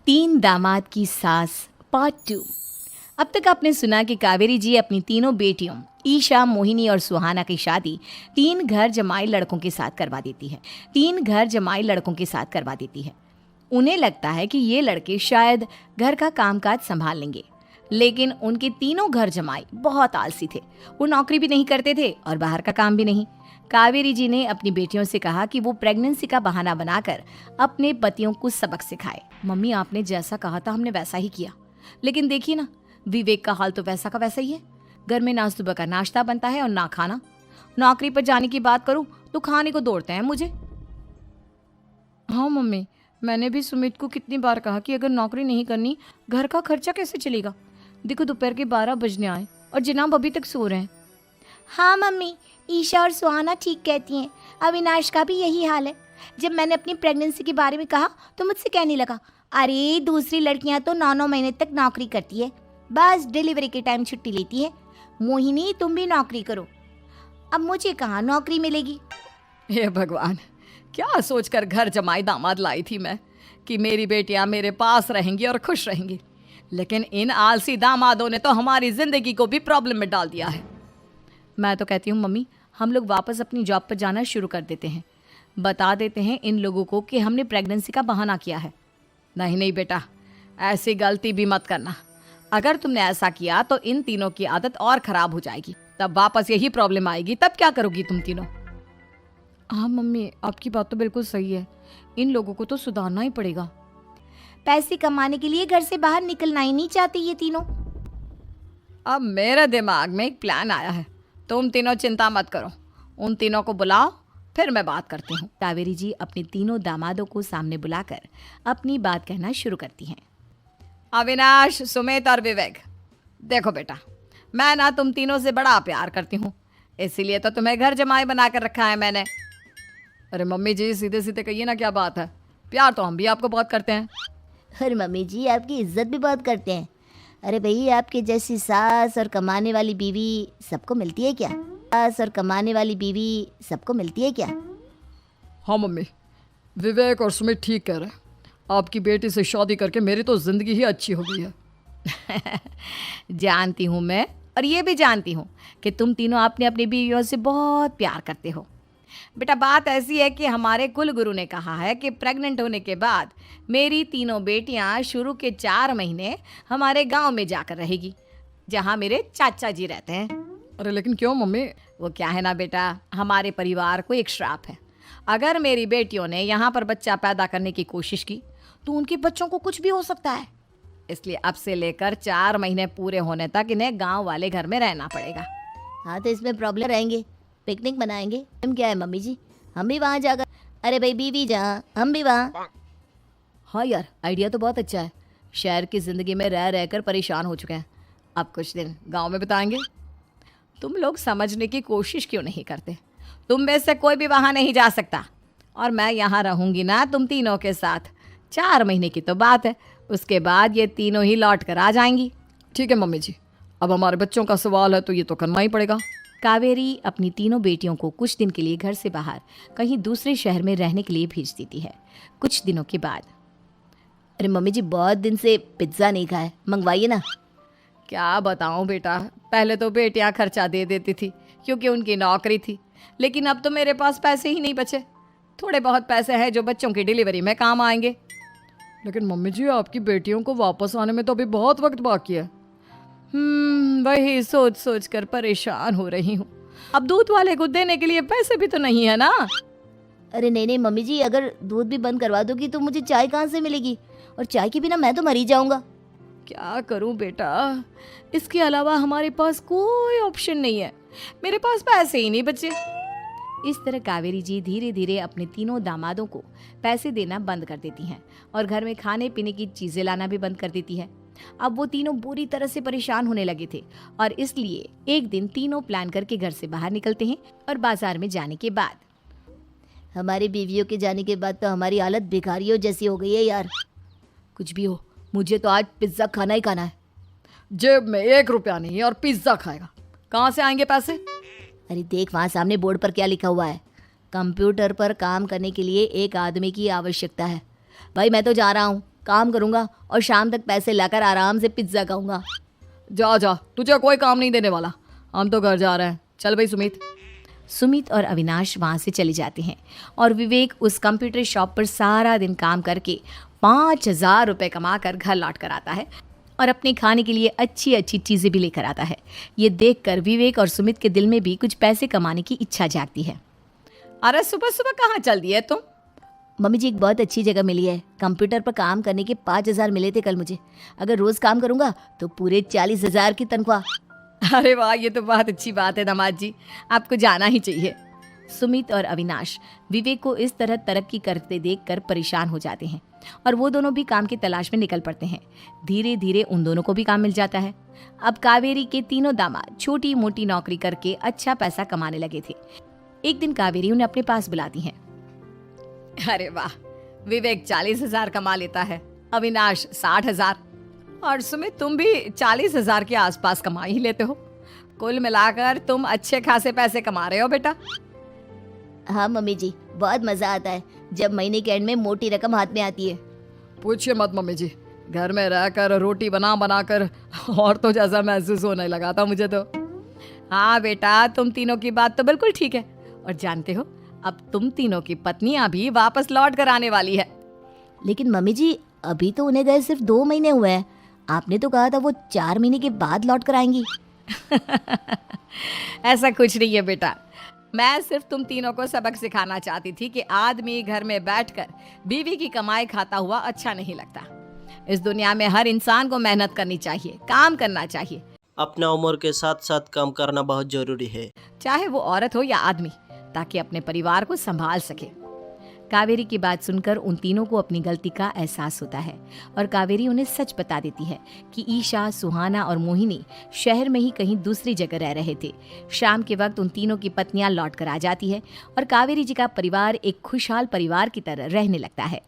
तीन दामाद की सास पार्ट 2। अब तक आपने सुना कि कावेरी जी अपनी तीनों बेटियों ईशा, मोहिनी और सुहाना की शादी तीन घर जमाई लड़कों के साथ करवा देती है। उन्हें लगता है कि ये लड़के शायद घर का कामकाज संभाल लेंगे, लेकिन उनके तीनों घर जमाई बहुत आलसी थे। वो नौकरी भी नहीं करते थे और बाहर का काम भी नहीं। कावेरी जी ने अपनी बेटियों से कहा कि वो प्रेगनेंसी का बहाना बनाकर अपने पतियों को सबक सिखाए। मम्मी, आपने जैसा कहा था हमने वैसा ही किया, लेकिन देखिए ना, विवेक का हाल तो वैसा का वैसा ही है। घर में ना सुबह का नाश्ता बनता है और ना खाना। नौकरी पर जाने की बात करूं तो खाने को दौड़ते हैं मुझे। हाँ मम्मी, मैंने भी सुमित को कितनी बार कहा कि अगर नौकरी नहीं करनी, घर का खर्चा कैसे चलेगा। देखो, दोपहर के 12 बजने आए और जनाब अभी तक सो रहे हैं। हाँ मम्मी, ईशा और सुहाना ठीक कहती हैं। अविनाश का भी यही हाल है। जब मैंने अपनी प्रेगनेंसी के बारे में कहा तो मुझसे कहने लगा, अरे दूसरी लड़कियां तो 9-9 महीने तक नौकरी करती है, बस डिलीवरी के टाइम छुट्टी लेती है। मोहिनी, तुम भी नौकरी करो। अब मुझे कहाँ नौकरी मिलेगी। हे भगवान, क्या सोचकर घर जमाई दामाद लाई थी मैं कि मेरी बेटियां मेरे पास रहेंगी और खुश रहेंगी। लेकिन इन आलसी दामादों ने तो हमारी जिंदगी को भी प्रॉब्लम में डाल दिया है। मैं तो कहती हूँ मम्मी, हम लोग वापस अपनी जॉब पर जाना शुरू कर देते हैं। बता देते हैं इन लोगों को कि हमने प्रेगनेंसी का बहाना किया है। नहीं नहीं बेटा, ऐसी गलती भी मत करना। अगर तुमने ऐसा किया तो इन तीनों की आदत और खराब हो जाएगी, तब वापस यही प्रॉब्लम आएगी। तब क्या करोगी तुम तीनों? हाँ मम्मी, आपकी बात तो बिल्कुल सही है। इन लोगों को तो सुधारना ही पड़ेगा। पैसे कमाने के लिए घर से बाहर निकलना ही नहीं चाहते ये तीनों। अब मेरे दिमाग में एक प्लान आया है। तुम तीनों चिंता मत करो, उन तीनों को बुलाओ, फिर मैं बात करती हूँ। कावेरी जी अपने तीनों दामादों को सामने बुलाकर अपनी बात कहना शुरू करती हैं। अविनाश, सुमित और विवेक, देखो बेटा, मैं ना तुम तीनों से बड़ा प्यार करती हूँ, इसीलिए तो तुम्हें घर जमाई बना कर रखा है मैंने। अरे मम्मी जी, सीधे सीधे कहिए ना, क्या बात है? प्यार तो हम भी आपको बहुत करते हैं। अरे मम्मी जी, आपकी इज्जत भी बहुत करते हैं। अरे भाई, आपके जैसी सास और कमाने वाली बीवी सबको मिलती है क्या? हाँ मम्मी, विवेक और सुमित ठीक कह रहे हैं। आपकी बेटी से शादी करके मेरी तो जिंदगी ही अच्छी हो गई है। जानती हूँ मैं, और ये भी जानती हूँ कि तुम तीनों अपने अपनी बीवियों से बहुत प्यार करते हो। बेटा, बात ऐसी है कि हमारे कुल गुरु ने कहा है कि प्रेग्नेंट होने के बाद मेरी तीनों बेटियां शुरू के 4 महीने हमारे गांव में जाकर रहेगी, जहां मेरे चाचा जी रहते हैं। अरे लेकिन क्यों मम्मी? वो क्या है ना बेटा, हमारे परिवार को एक श्राप है। अगर मेरी बेटियों ने यहाँ पर बच्चा पैदा करने की कोशिश की तो उनके बच्चों को कुछ भी हो सकता है। इसलिए अब से लेकर 4 महीने पूरे होने तक इन्हें गाँव वाले घर में रहना पड़ेगा। हाँ, तो इसमें प्रॉब्लम रहेंगे, पिकनिक मनाएंगे। हम क्या है मम्मी जी, हम भी वहाँ जाकर। अरे भाई, बीवी जहाँ हम भी वहाँ। हाँ यार, आइडिया तो बहुत अच्छा है। शहर की ज़िंदगी में रह रहकर परेशान हो चुके हैं, अब कुछ दिन गांव में बिताएंगे। तुम लोग समझने की कोशिश क्यों नहीं करते? तुम में से कोई भी वहाँ नहीं जा सकता, और मैं यहाँ रहूँगी ना तुम तीनों के साथ। 4 महीने की तो बात है, उसके बाद ये तीनों ही लौट कर आ जाएंगी। ठीक है मम्मी जी, अब हमारे बच्चों का सवाल है तो ये तो करना ही पड़ेगा। कावेरी अपनी तीनों बेटियों को कुछ दिन के लिए घर से बाहर कहीं दूसरे शहर में रहने के लिए भेज देती है। कुछ दिनों के बाद, अरे मम्मी जी, बहुत दिन से पिज्ज़ा नहीं खाया, मंगवाइए ना। क्या बताऊं बेटा, पहले तो बेटियां खर्चा दे देती थी क्योंकि उनकी नौकरी थी, लेकिन अब तो मेरे पास पैसे ही नहीं बचे। थोड़े बहुत पैसे हैं जो बच्चों की डिलीवरी में काम आएंगे। लेकिन मम्मी जी, आपकी बेटियों को वापस आने में तो अभी बहुत वक्त बाकी है। वही सोच सोच कर परेशान हो रही हूँ। अब दूध वाले को देने के लिए पैसे भी तो नहीं है ना। अरे नहीं नहीं मम्मी जी, अगर दूध भी बंद करवा दोगी तो मुझे चाय कहाँ से मिलेगी, और चाय के बिना मैं तो मर ही जाऊंगा। क्या करूं बेटा, इसके अलावा हमारे पास कोई ऑप्शन नहीं है। मेरे पास पैसे ही नहीं बचे। इस तरह कावेरी जी धीरे धीरे अपने तीनों दामादों को पैसे देना बंद कर देती हैं और घर में खाने पीने की चीज़ें लाना भी बंद कर देती है। अब वो तीनों बुरी तरह से परेशान होने लगे थे, और इसलिए एक दिन तीनों प्लान करके घर से बाहर निकलते हैं। और बाजार में जाने के बाद, हमारी बीवियों के जाने के बाद तो हमारी हालत भिखारियों जैसी हो गई है यार। कुछ भी हो, मुझे तो आज पिज्ज़ा खाना ही खाना है। जेब में 1 रुपया नहीं है और पिज्ज़ा खाएगा, कहाँ से आएंगे पैसे? अरे देख, वहाँ सामने बोर्ड पर क्या लिखा हुआ है, कंप्यूटर पर काम करने के लिए एक आदमी की आवश्यकता है। भाई मैं तो जा रहा हूँ, काम करूँगा और शाम तक पैसे लाकर आराम से पिज्ज़ा खाऊंगा। जा जा, तुझे कोई काम नहीं देने वाला, हम तो घर जा रहे हैं। चल भाई सुमित। सुमित और अविनाश वहाँ से चले जाते हैं और विवेक उस कंप्यूटर शॉप पर सारा दिन काम करके 5,000 रुपये कमा कर घर लौट कर आता है और अपने खाने के लिए अच्छी अच्छी चीज़ें भी लेकर आता है। ये देखकर विवेक और सुमित के दिल में भी कुछ पैसे कमाने की इच्छा जागती है। अरे सुबह सुबह कहाँ चल दिए तुम? मम्मी जी, एक बहुत अच्छी जगह मिली है। कंप्यूटर पर काम करने के 5,000 मिले थे कल मुझे। अगर रोज़ काम करूँगा तो पूरे 40,000 की तनख्वाह। अरे वाह, ये तो बहुत अच्छी बात है दामाद जी, आपको जाना ही चाहिए। सुमित और अविनाश विवेक को इस तरह तरक्की करते देखकर परेशान हो जाते हैं और वो दोनों भी काम की तलाश में निकल पड़ते हैं। धीरे धीरे उन दोनों को भी काम मिल जाता है। अब कावेरी के तीनों दामाद छोटी मोटी नौकरी करके अच्छा पैसा कमाने लगे थे। एक दिन कावेरी उन्हें अपने पास बुलाती है। अरे वाह, विवेक 40,000 कमा लेता है, अविनाश 60,000 और सुमित तुम भी 40,000 के आसपास कमा ही लेते हो। कुल मिलाकर तुम अच्छे खासे पैसे कमा रहे हो बेटा। हाँ मम्मी जी, बहुत मज़ा आता है जब महीने के एंड में मोटी रकम हाथ में आती है। पूछिए मत मम्मी जी, घर में रहकर रोटी बना बना कर और तो जैसा महसूस होने लगा था मुझे तो। हाँ बेटा, तुम तीनों की बात तो बिल्कुल ठीक है। और जानते हो, अब तुम तीनों की पत्नियां भी वापस लौट कर आने वाली है। लेकिन मम्मी जी, अभी तो उन्हें गए सिर्फ 2 महीने हुए हैं। आपने तो कहा था वो 4 महीने के बाद लौट कर आएंगी। ऐसा कुछ नहीं है बेटा, मैं सिर्फ तुम तीनों को सबक सिखाना चाहती थी कि आदमी घर में बैठकर बीवी की कमाई खाता हुआ अच्छा नहीं लगता। इस दुनिया में हर इंसान को मेहनत करनी चाहिए, काम करना चाहिए। अपना उम्र के साथ साथ काम करना बहुत जरूरी है, चाहे वो औरत हो या आदमी, ताकि अपने परिवार को संभाल सके। कावेरी की बात सुनकर उन तीनों को अपनी गलती का एहसास होता है और कावेरी उन्हें सच बता देती है कि ईशा, सुहाना और मोहिनी शहर में ही कहीं दूसरी जगह रह रहे थे। शाम के वक्त उन तीनों की पत्नियां लौट कर आ जाती है और कावेरी जी का परिवार एक खुशहाल परिवार की तरह रहने लगता है।